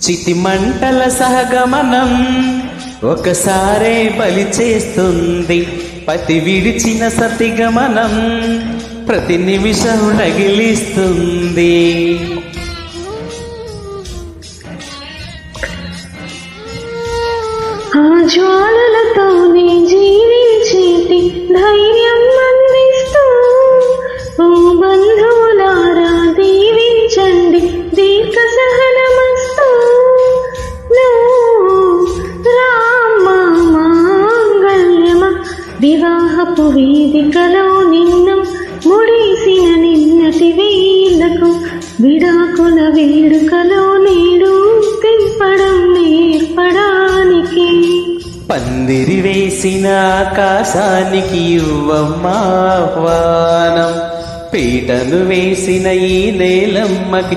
చితిమంటల సహగమనం ఒకసారే బలి చేస్తుంది. పతి విడిచిన సతిగమనం ప్రతి నిమిషం నగిలిస్తుంది. ఆ జ్వాలలతోనే జీవించేటి ధైర్యం అందిస్తూ ఓ బంధువులారా దీవించండి దీర్ఘ సహనమస్తు. రామ మాంగళ్యమ వివాహపు వేదికలో నిన్ను ముడేసిన నిన్నటి వేళ్లకు విడాకుల వేడుకలో నేడు తెంపడం నేర్పడానికి. పందిరి వేసిన ఆకాశానికి ఇవ్వమ్మాహ్వానం, పీటను వేసిన ఈ నేలమ్మకి